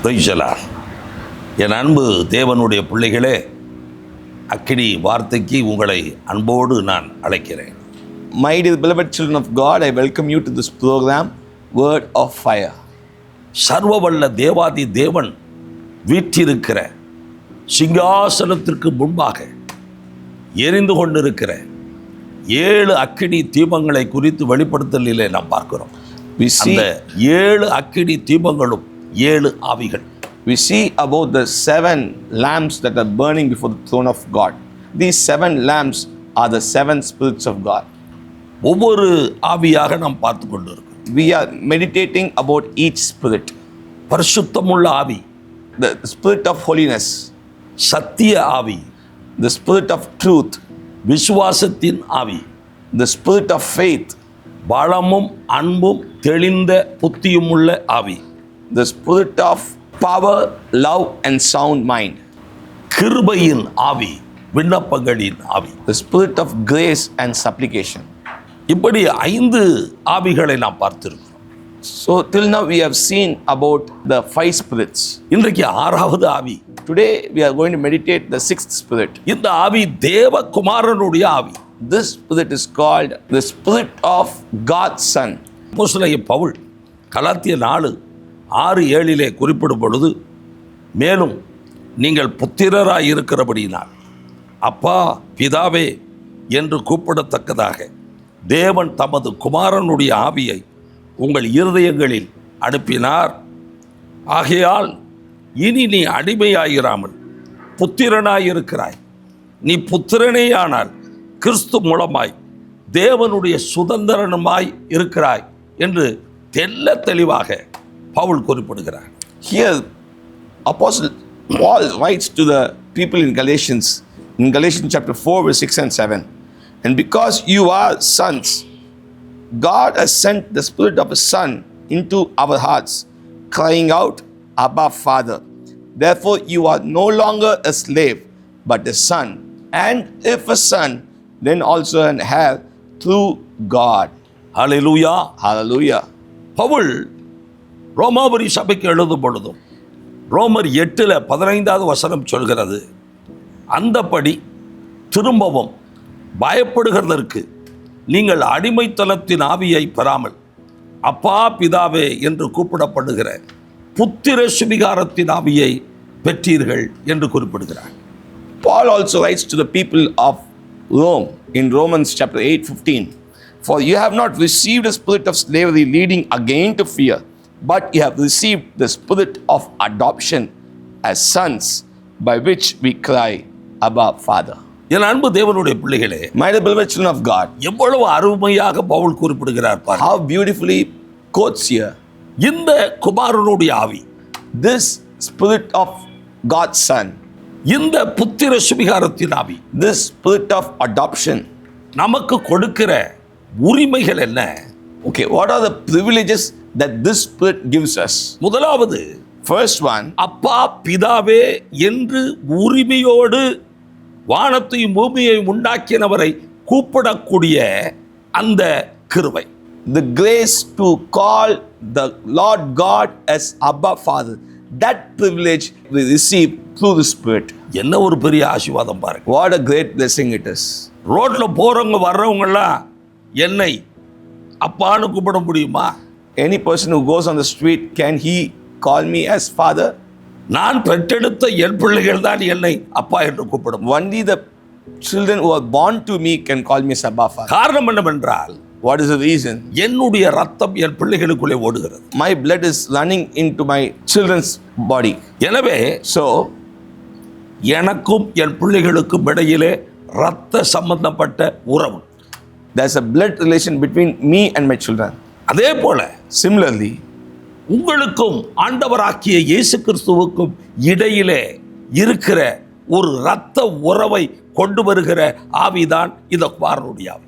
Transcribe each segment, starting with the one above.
Praise the Lord. என் அன்பு தேவனுடைய பிள்ளைகளே, அக்கினி வார்த்தைக்கு உங்களை அன்போடு நான் அழைக்கிறேன். My dear beloved children of God, I welcome you to this program, Word of Fire. சர்வவல்ல தேவாதி தேவன் வீற்றிருக்கிற சிங்காசனத்திற்கு முன்பாக எரிந்து கொண்டிருக்கிற 7 அக்கினி தீபங்களை குறித்து வெளிப்படுத்தலிலே நாம் பார்க்கிறோம். அந்த 7 அக்கினி தீபங்களும் 7 ஆவிகள். We see about the 7 lamps that are burning before the throne of God. These 7 lamps are the 7 spirits of God. ஒவ்வொரு ஆவியாக நாம் பார்த்து கொண்டிருக்கிறோம். We are meditating about each spirit. பரிசுத்தமுள்ள ஆவி, The spirit of holiness, சத்திய ஆவி, the spirit of truth, விசுவாசத்தின் ஆவி, the spirit of faith, பலமும் அன்பும் தெளிந்த புத்தியும் உள்ள ஆவி, the spirit of power, love and sound mind, கிருபையின் ஆவி, விண்ணப்பங்களின் ஆவி, the spirit of grace and supplication. இப்படி 5 ஆவிகளை நாம் பார்த்திருக்கிறோம். So till now we have seen about the 5 spirits. இன்றைக்கு 6வது ஆவி. Today we are going to meditate the 6th spirit. இந்த ஆவி தேவகுமாரனுடைய ஆவி. This spirit is called the spirit of God's Son. அப்போஸ்தலனாகிய பவுல் கலாத்தியர் 4:6-7 குறிப்பிடும் பொழுது, மேலும் நீங்கள் புத்திரராய் இருக்கிறபடியினால் அப்பா பிதாவே என்று கூப்பிடத்தக்கதாக தேவன் தமது குமாரனுடைய ஆவியை உங்கள் இருதயங்களில் அனுப்பினார். ஆகையால் இனி நீ அடிமையாயிராமல் புத்திரனாயிருக்கிறாய். நீ புத்திரனேயானால் கிறிஸ்து மூலமாய் தேவனுடைய சுதந்திரனுமாய் இருக்கிறாய் என்று தெளிவாக பவுல் குறிப்பிடுகிறார். Here Apostle Paul writes to the people in Galatians chapter 4 verse 6 and 7. And because you are sons, God has sent the spirit of his Son into our hearts, crying out, Abba, Father. Therefore you are no longer a slave, but a son. And if a son, then also an heir through God. Hallelujah. Hallelujah. Pavul ரோமாபுரி சபைக்கு எழுதும் பொழுதும் ரோமர் 8:15 சொல்கிறது, அந்தபடி திரும்பவும் பயப்படுகிறதற்கு நீங்கள் அடிமைத்தனத்தின் ஆவியை பெறாமல் அப்பா பிதாவே என்று கூப்பிடப்படுகிற புத்திர சுவிகாரத்தின் ஆவியை பெற்றீர்கள் என்று குறிப்பிடுகிறார். Paul also writes to the people of Rome in Romans chapter 8:15. For you have not received a spirit of slavery leading again to fear, but you have received the spirit of adoption as sons, by which we cry, Abba, Father. என் அன்பு தேவனுடைய பிள்ளைகளே, My dear beloved children of God, எவ்வளவு அருமையாக பவுல் குறிப்பிடுகிறார் பாருங்கள். how beautifully quotes here. இந்த குமாரனுடைய ஆவி, This spirit of God's Son, இந்த புத்திர சுவிகாரத்தின் ஆவி, this spirit of adoption. நமக்கு கொடுக்கிற உரிமைகள் என்ன? Okay, what are the privileges that this spirit gives us? முதலாவது, First one, அப்பா பிதாவே என்று உரிமையோடு வானத்தையும் பூமியையும் உண்டாக்கினவரை கூப்பிடக்கூடிய அந்த கிருபை. the grace to call the Lord God as Abba, Father. That privilege we receive through the Spirit. என்ன ஒரு பெரிய ஆசீர்வாதம் பாருங்க. What a great blessing it is. ரோட்ல போறவங்க வர்றவங்கெல்லாம் என்னை அப்பான்னு கூப்பிட முடியுமா? Any person who goes on the street, can he call me as Father? நான் பெற்றெடுத்த என் பிள்ளைகள் தான் என்னை அப்பா என்று கூப்பிடும். Only the children who are born to me can call me as Abba, Father. காரணம் என்னவென்றால், What is the reason? என்னுடைய ரத்தம் என் பிள்ளைகளுக்குள்ளே ஓடுகிறது. My blood is running into my children's body. எனவே So, எனக்கும் என் பிள்ளைகளுக்கும் இடையிலே ரத்த சம்பந்தப்பட்ட உறவு. there's a blood relation between me and my children. அதே போல Similarly, உங்களுக்கும் ஆண்டவராகிய இயேசு கிறிஸ்துவுக்கும் இடையிலே இருக்கிற ஒரு இரத்த உறவை கொண்டு வருகிற ஆவிதான் இந்த குமாரனுடைய ஆவி.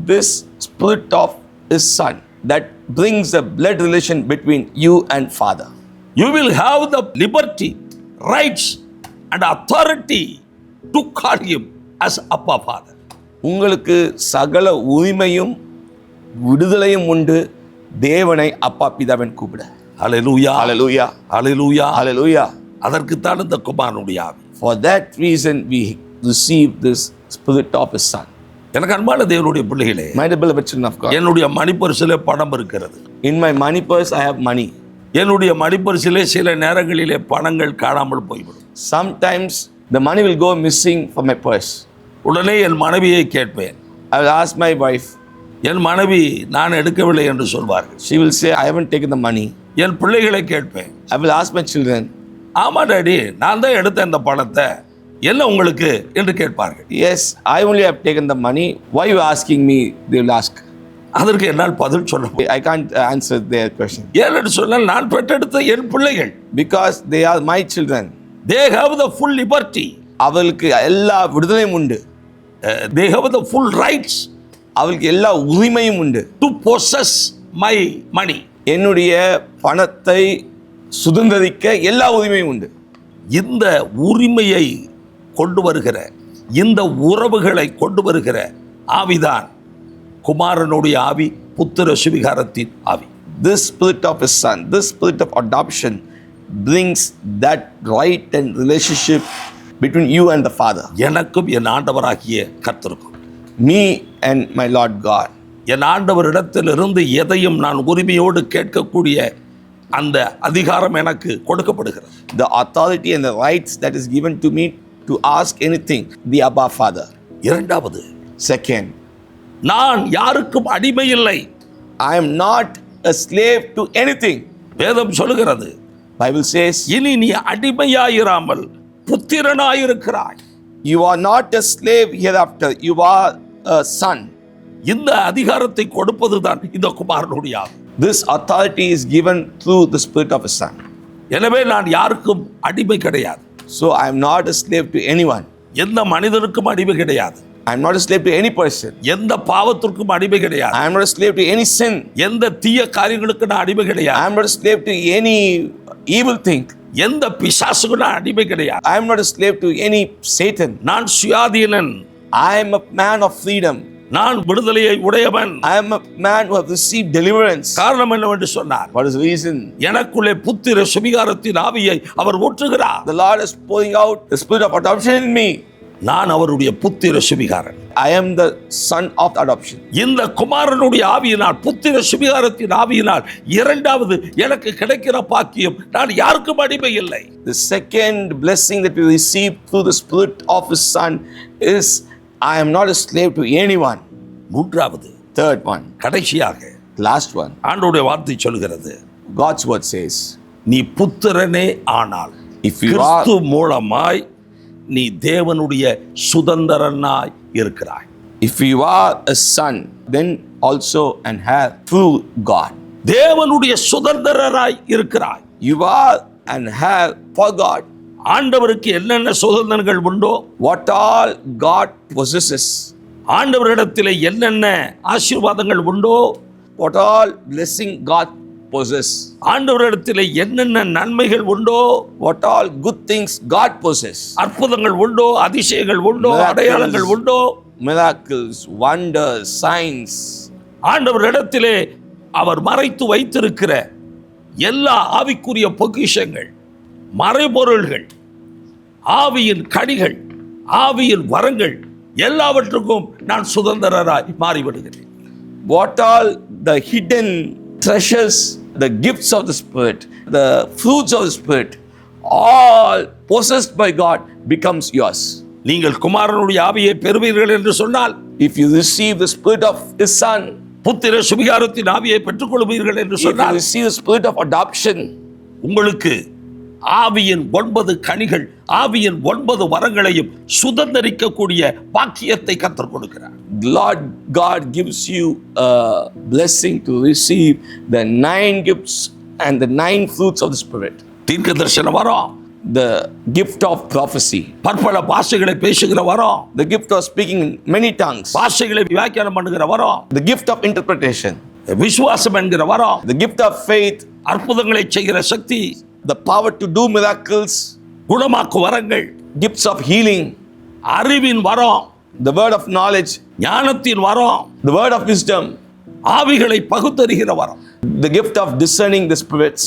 this spirit of his Son that brings a blood relation between you and Father. You will have the liberty, rights and authority to call him as Abba, Father. உங்களுக்கு சகல உரிமையும் விடுதலையும் உண்டு தேவனை அப்பா பிதாவன் கூப்பிட. ஹல்லேலூயா, Hallelujah. ஹல்லேலூயா. Hallelujah. அதற்குத்தான் இந்த குமாரனுடைய ஆவி. For that reason, we receive this Spirit of His Son. எனக்கு அன்பான தேவனுடைய பிள்ளைகளே, My beloved children of God. என்னுடைய மணிப்பரிசிலே பணம் இருக்கிறது. In my money purse, I have money. என்னுடைய மணிப்பரிசிலே சில நேரங்களிலே பணங்கள் காணாமல் போய்விடும். Sometimes the money will go missing from my purse. உடனே என் மனைவியை கேட்பேன். I will ask my wife. என் மனைவி நான் எடுக்கவில்லை என்று சொல்வார்கள். She will say, I haven't taken the money. என் பிள்ளைகளை கேட்பேன். I will ask my children. ஆமா டாடி, நான் தான் எடுத்த இந்த பணத்தை, என்ன உங்களுக்கு என்று கேட்பார்கள். Yes, I only have taken the money. Why are you asking me? They will ask. அதற்கு என்னால் பதில் சொல்ல முடியாது. I can't answer their question. ஏன்னு சொன்னால் நான் பெற்றெடுத்த என் பிள்ளைகள். Because they are my children. They have the full liberty. அவளுக்கு எல்லா விடுதலையும் உண்டு. They have the full rights அவளுக்கு எல்லா உரிமையும் உண்டு. to possess my money. என்னுடைய பணத்தை சுதந்திரிக்க எல்லா உரிமையும் உண்டு. இந்த உரிமையை கொண்டு வருகிற, இந்த உறவுகளை கொண்டு வருகிற ஆவிதான் குமாரனுடைய ஆவி, புத்திர சுவிகாரத்தின் ஆவி. This spirit of His Son, this spirit of adoption brings that right and relationship between you and the Father. எனக்கும் என் ஆண்டவராகிய கர்த்தருக்கும், Me and my Lord God. என் ஆண்டவரிடத்திலிருந்து எதையும் நான் உரிமையோடு கேட்கக்கூடிய அந்த அதிகாரம் எனக்கு கொடுக்கப்படுகிறது. The authority and the rights that is given to me to ask anything, the Abba Father. இரண்டாவது, Second, நான் யாருக்கும் அடிமை இல்லை. I am not a slave to anything. வேதம் சொல்லுகிறது, Bible says, இனி நீ அடிமையாயிராமல் புத்திரனாயிருக்கிறாய். you are not a slave hereafter, you are a son. இந்த அதிகாரத்தை கொடுப்பதுதான் இந்த குமாரனுடைய ஆவி. This authority is given through the spirit of His Son. எனவே நான் யாருக்கும் அடிமை கிடையாது. So I am not a slave to anyone. எந்த மனிதனுக்கும் அடிமை கிடையாது. I am not a slave to any person. எந்த பாவத்திற்கும் அடிமை கிடையாது. I am not a slave to any sin. எந்த தீய காரியங்களுக்கு நான் அடிமை I கிடையாது. am not a slave to any evil thing. எந்த பிசாசுக்கும் நான் அடிமை கிடையாது. I am not a slave to any Satan. நான் சுயாதீனன். I am a man of freedom. நான் விடுதலையை உடையவன். I am a man who have received deliverance. காரணம் என்னவென்று சொன்னார், What is the reason? எனக்குள்ளே புத்திர சுவிகாரத்தின் ஆவியை அவர் ஊற்றுகிறார். The Lord is pouring out the spirit of adoption in me. நான் அவருடைய புத்திர சுவிகாரன். I am the son of adoption. இந்த குமாரனுடைய ஆவியினால், புத்திர சுவிகாரத்தின் ஆவியினால் இரண்டாவது எனக்கு கிடைக்கிற பாக்கியம், நான் யாருக்கும் அடிமை இல்லை. The second blessing that we receive through the spirit of His Son is I am not a slave to anyone. மூன்றாவது, Third one, கடைசியாக last one, ஆண்டவருடைய வார்த்தை சொல்கிறது, God's word says, நீ புத்திரனே ஆனால் if you கிறிஸ்து are, மூலமாய் நீ தேவனுடைய சுதந்திரனாய் இருக்கிறாய். if you are a son, then also and have through God. தேவனுடைய சுதந்திரராய் இருக்கிறாய். You are and have for God. ஆண்டவருக்கு என்னென்ன சுதந்திரங்கள் உண்டோ, What all God possesses, ஆண்டவரிடத்திலே என்னென்ன ஆசீர்வாதங்கள் உண்டோ, what all blessing God possess, ஆண்டவரிடத்திலே என்னென்ன நன்மைகள் உண்டோ, what all good things God possess, அற்புதங்கள் உண்டோ, அதிசயங்கள் உண்டோ, அடையாளங்கள் உண்டோ, miracles, wonders, signs, ஆண்டவரிடத்திலே அவர் மறைத்து வைத்திருக்கிற எல்லா ஆவிக்குரிய பொக்கிஷங்கள், மறைபொருள்கள், ஆவியின் கனிகள், ஆவியின் வரங்கள் எல்லாவற்றுக்கும் நான் சுதந்திரராய் மாறிவிடுகிறேன். what all the hidden treasures, the gifts of the Spirit, the fruits of the Spirit, all possessed by God becomes yours. நீங்கள் குமாரனுடைய ஆவியை பெறுவீர்கள் என்று சொன்னால், If you receive the Spirit of His Son, புத்திர சுவிகாரத்தின் ஆவியை பெற்றுக்கொள்வீர்கள் என்று if you சொன்னால், receive the Spirit of adoption, உங்களுக்கு ஆவியின் 9 கனிகள், ஆவியின் 9 வரங்களையும் சுதந்திரிக்கக்கூடிய பாக்கியத்தை கர்த்தர் கொடுக்கிறார். Lord God gives you a blessing to receive the 9 gifts and the 9 fruits of the Spirit. தீர்க்க தரிசன வரம், The gift of prophecy, பற்பல பாஷைகளை பேசுகிற வரம், the gift of speaking in many tongues, பாஷைகளை வியாக்கியானம் பண்ணுகிற வரம், the gift of interpretation, விசுவாசம் என்கிற வரம், the gift of faith, அற்புதங்களை செய்கிற சக்தி, the power to do miracles, குணமாக்கு வரங்கள், gifts of healing, அறிவின் வரம், the word of knowledge, ஞானத்தின் வரம், the word of wisdom, ஆவிகளை பகுத்தறிகிற வரம், the gift of discerning the spirits,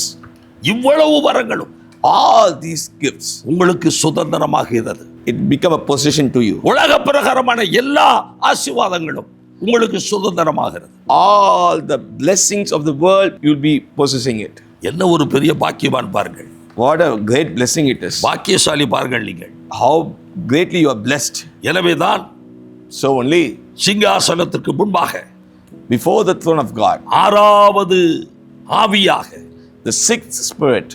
இவ்வளவு வரங்களும் all these gifts, உங்களுக்கு சுதந்திரமாகிறது. it become a possession to you. உலக பிரகாரமான எல்லா ஆசீர்வாதங்களும் உங்களுக்கு சுதந்திரமாகிறது. All the blessings of the world, you'll be possessing it. என்ன ஒரு பெரிய பாக்கியவான் பாருங்கள். What a great blessing it is. பாக்கியசாலி பாருங்கள் நீங்கள். How greatly you are blessed. எனவேதான் So only சிங்காசனத்திற்கு முன்பாக before the throne of God, ஆறாவது ஆவியாக, the sixth spirit,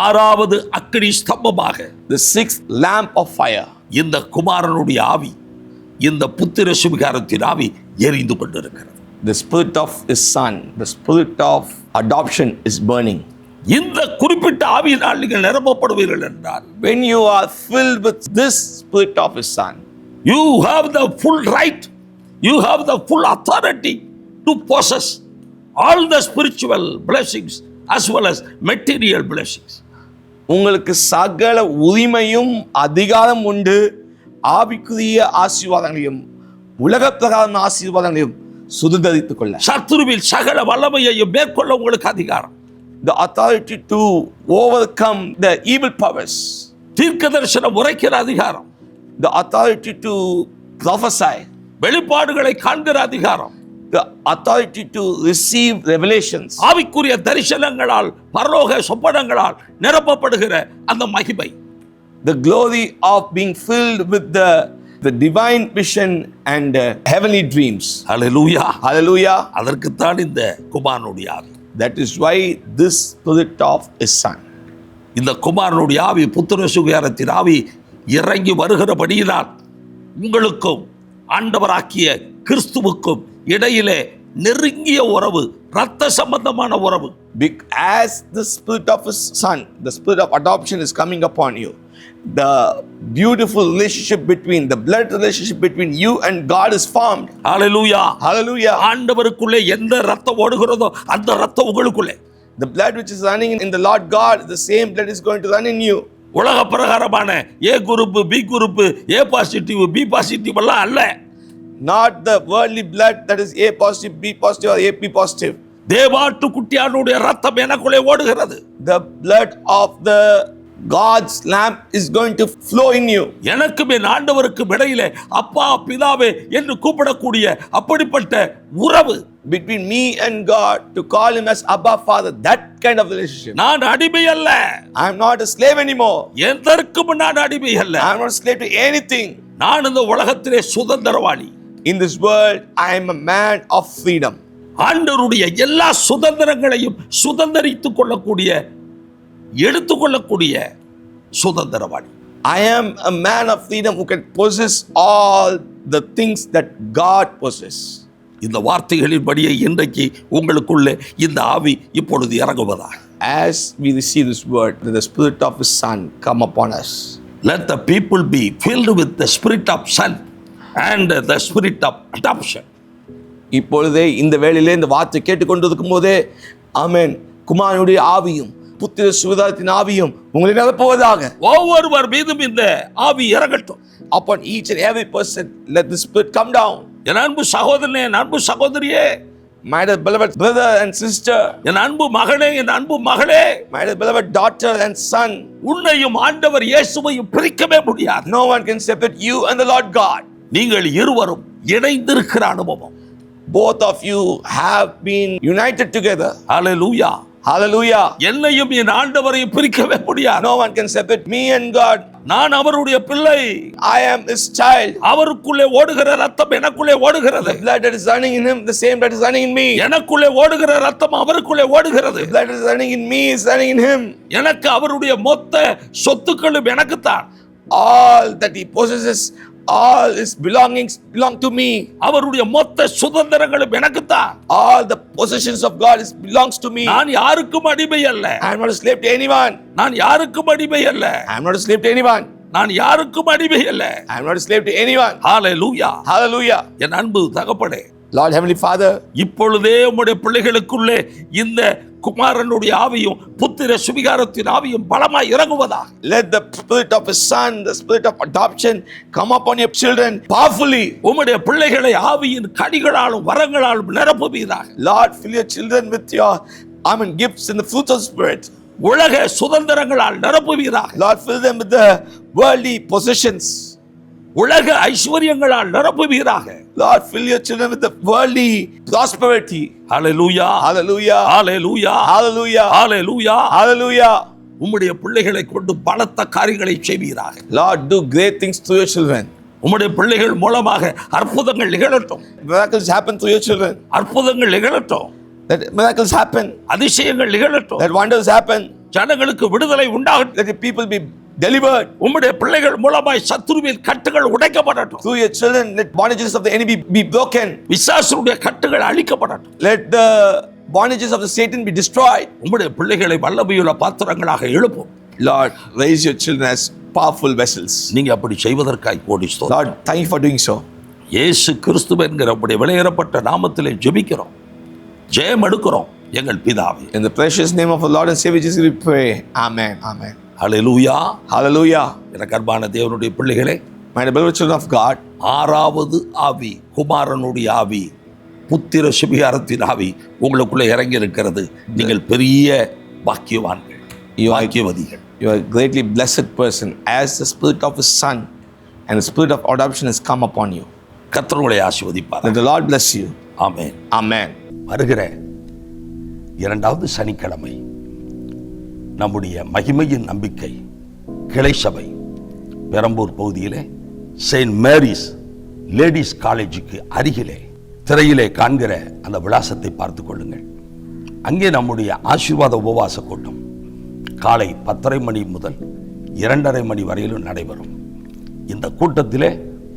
ஆறாவது அக்கினி ஸ்தம்பமாக, the sixth lamp of fire, இந்த குமாரனுடைய ஆவி, இந்த புத்திர சுவிகாரத்தின் ஆவி எரிந்து கொண்டிருக்கிறது. the spirit of his son, the spirit of adoption is burning. இந்த குறிப்பிட்ட ஆவியினால் நீங்கள் நிரப்பப்படுவீர்கள் என்றால், When you are filled with this spirit of his son, you have the full right, you have the full authority to possess all the spiritual blessings as well as material blessings. உங்களுக்கு சகல உரிமையும் அதிகாரம் உண்டு, ஆவிக்குரிய ஆசீர்வாதங்களையும் உலக பிரகாரமான ஆசீர்வாதங்களையும் சுதந்தரித்துக் கொள்ள. சத்துருவில் சகல வல்லமையையும் மேற்கொள்ள உங்களுக்கு அதிகாரம். The authority to overcome the evil powers, தீர்க்க தரிசனம் உரைக்கிற அதிகாரம், the authority to prophesy, வெளிப்பாடுகளை காண்கிற அதிகாரம், the authority to receive revelations, ஆவிக்குரிய தரிசனங்களால் பரலோக சொப்பனங்களால் நிரப்பப்படுகிற அந்த மகிமை, the glory of being filled with the divine vision and heavenly dreams. Hallelujah. Hallelujah. அதற்குத்தான் இந்த குமாரனுடைய ஆவி. That is why this spirit of his son, இந்த குமாரனுடைய ஆவி, புத்திர சுவிகாரத்தின் ஆவி இறங்கி வருகிறபடியினால் உங்களுக்கும் ஆண்டவராக்கிய கிறிஸ்துவுக்கும் இடையிலே நெருங்கிய உறவு, இரத்த சம்பந்தமான உறவு. as the spirit of his son, the spirit of adoption is coming upon you, the beautiful relationship between, the blood relationship between you and God is formed. Hallelujah. Hallelujah. ஆண்டவருக்குள்ளே எந்த இரத்தம் ஓடுகிறதோ அந்த இரத்தம் உங்களுக்குள்ளே. The blood which is running in the Lord God, the same blood is going to run in you. உலக பிரகாரமான A group, B group, A positive, B positive எல்லாம் அல்ல. Not the worldly blood that is A positive, B positive or AP positive. தேவாட்டு குட்டியானுடைய இரத்தம் எனக்குள்ளே ஓடுகிறது. The blood of the God's lamb is going to flow in you. எனக்கும் என் ஆண்டவருக்கும் இடையிலே அப்பா பிதாவே என்று கூப்பிடக்கூடிய அப்படிப்பட்ட உறவு, Between me and God, to call him as Abba Father, that kind of relationship. நான் அடிமை அல்ல. I am not a slave anymore. எதற்கும் நான் அடிமை அல்ல. I am not a slave to anything. நான் இந்த உலகத்திலே சுதந்திரவாளி. In this world, I am a man of freedom. ஆண்டவருடைய எல்லா சுதந்திரங்களையும் சுதந்திரித்துக் கொள்ளக்கூடிய, எடுத்துக்கொள்ளக்கூடிய சுதந்திரவாளி. I am a man of freedom who can possess all the things that God possesses. இந்த வார்த்தைகளின்படியே இன்றைக்கு உங்களுக்குள்ளே இந்த ஆவி இப்பொழுது இறங்குவதா. As we receive this word, let the spirit of his son come upon us. Let the people be filled with the spirit of son and the spirit of adoption. இப்பொழுதே இந்த வேளையிலே இந்த வார்த்தை கேட்டுக்கொண்டிருக்கும் போதே ஆமென், குமாரனுடைய ஆவியும் புத்திர சுவிகாரத்தின் ஆவியும் உங்களை நிரப்புவதாக. ஒவ்வொருவர் மீதும் இந்த ஆவி இறங்கட்டும். Upon each and every person, let the spirit come down. என் அன்பு சகோதரனே, என் அன்பு சகோதரியே, My dear beloved brother and sister, என் அன்பு மகனே, என் அன்பு மகளே, my dear beloved daughter and son, உன்னையும் ஆண்டவர் இயேசுவையும் பிரிக்கவே முடியாது. no one can separate you and the Lord God. நீங்கள் இருவரும் இணைந்திருக்கிற அனுபவம். Both of you have been united together. Hallelujah. Hallelujah. என்னையும் என் ஆண்டவரையும் பிரிக்கவே முடியாது. No one can separate me and God. நான் அவருடைய பிள்ளை. I am his child. அவருக்குள்ளே ஓடுகிற ரத்தம் எனக்குள்ளே ஓடுகிறது. The blood that is running in him, the same blood is running in me. எனக்குள்ளே ஓடுகிற ரத்தம் அவருக்குள்ளே ஓடுகிறது. The blood that is running in me is running in him. எனக்கு அவருடைய மொத்த சொத்துக்களும் எனக்குத்தான். All that he possesses, all his belongings belong to me. அவருடைய மொத்த சுதந்திரங்களும் எனக்குத்தான். All the possessions of God belongs to me. நான் யாருக்கும் அடிமை அல்ல. I am not a slave to anyone. நான் யாருக்கும் அடிமை அல்ல. I am not a slave to anyone. நான் யாருக்கும் அடிமை அல்ல. I am not a slave to anyone. Hallelujah. Hallelujah. என் அன்பு தகப்பனே, Lord Heavenly Father, இப்பொழுதே உம்முடைய பிள்ளைகளுக்குள்ளே இந்த குமாரனுடைய ஆவியும் புத்திர சுவிகாரத்தின் ஆவியும் பலமாய் இறங்குவதா. let the spirit of his son, the spirit of adoption come upon your children powerfully. உம்முடைய பிள்ளைகளை ஆவியின் கனிகளாலும் வரங்களாலும் நிரப்புவீராக. Lord, fill your children with your gifts and the fruits of the spirit. உலக சுதந்திரங்களால் நிரப்புவீராக. Lord, fill them with the worldly possessions. உலக ஐஸ்வர்யங்களால் நிரப்புவீராக. Lord, fill your children with the worldly prosperity. Hallelujah, Hallelujah. Hallelujah, Hallelujah. Hallelujah. Hallelujah. உம்முடைய பிள்ளைகளை கொண்டு பலத்த காரியங்களை செய்வீராக. Lord, do great things through your children. உம்முடைய பிள்ளைகள் மூலமாக அற்புதங்கள் நிகழட்டும். Miracles happen through your children. அற்புதங்கள் நிகழட்டும். Let miracles happen. அதிசயங்கள் நிகழட்டும். Let wonders happen. ஜனங்களுக்கு விடுதலை உண்டாகட்டும். Let the people be delivered. உம்முடைய பிள்ளைகள் மூலமாய் சத்துருவின் கட்டுகள் உடைக்கப்படட்டும். Through your children, let bondages of the enemy be broken. பிசாசுடைய கட்டுகள் அழிக்கப்படட்டும். Let the bondages of the Satan be destroyed. உம்முடைய பிள்ளைகளை வல்லமையுள்ள பாத்திரங்களாக எழுப்பும். Lord, raise your children as powerful vessels. நீங்க அப்படி செய்வதற்காய் கோடி ஸ்தோத்திரம். Lord, thank you for doing so. இயேசு கிறிஸ்து என்கிற அப்படி விலையேறப்பட்ட நாமத்திலே ஜெபிக்கிறோம், ஜெயம் எடுக்கிறோம் எங்கள் பிதாவே. In the precious name of our Lord and Savior Jesus we pray. Amen. Amen. Hallelujah. Hallelujah. எனக்கு அன்பான தேவனுடைய பிள்ளைகளே, My beloved children of God, ஆறாவது ஆவி, குமாரனுடைய ஆவி, புத்திர சுபிகாரத்தின் ஆவி உங்களுக்குள்ளே இறங்கி இருக்கிறது. நீங்கள் பெரிய பாக்கியவான்கள், பாக்கியவதிகள். you are a greatly blessed person as the spirit of his son and the spirit of adoption has come upon you. கர்த்தர் உங்களை ஆசீர்வதிப்பார். Let the Lord bless you. Amen. Amen. வருகிற இரண்டாவது சனிக்கிழமை நம்முடைய மகிமையின் நம்பிக்கை கிளை சபை பெரம்பூர் பகுதியிலே செயின்ட் மேரிஸ் லேடிஸ் காலேஜுக்கு அருகிலே திரையிலே காண்கிற அந்த விலாசத்தை பார்த்து கொள்ளுங்கள். அங்கே நம்முடைய ஆசீர்வாத உபவாச கூட்டம் காலை 10:30 மணி முதல் 2:30 மணி வரையிலும் நடைபெறும். இந்த கூட்டத்திலே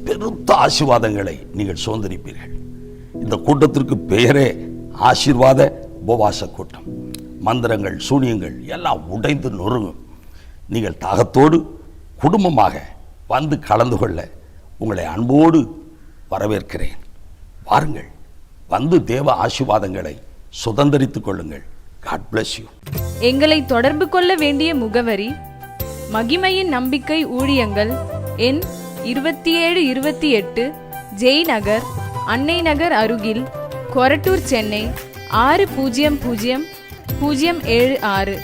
பெருத்த ஆசீர்வாதங்களை நீங்கள் சுதந்திரிப்பீர்கள். இந்த கூட்டத்திற்கு பெயரே ஆசீர்வாத உபவாச கூட்டம். மந்திரங்கள், சூனியங்கள் எல்லாம் உடைந்து நொறுங்கும். நீங்கள் தாகத்தோடு குடும்பமாக வந்து கலந்து கொள்ள உங்களை அன்போடு வரவேற்கிறேன். வாருங்கள், வந்து தேவ ஆசீர்வாதங்களை சுதந்திரித்துக் கொள்ளுங்கள். God bless you. எங்களை தொடர்பு கொள்ள வேண்டிய முகவரி: மகிமையின் நம்பிக்கை ஊழியங்கள், எண் 2728, ஜெய்நகர், அன்னை நகர் அருகில், கொரட்டூர், சென்னை 600076.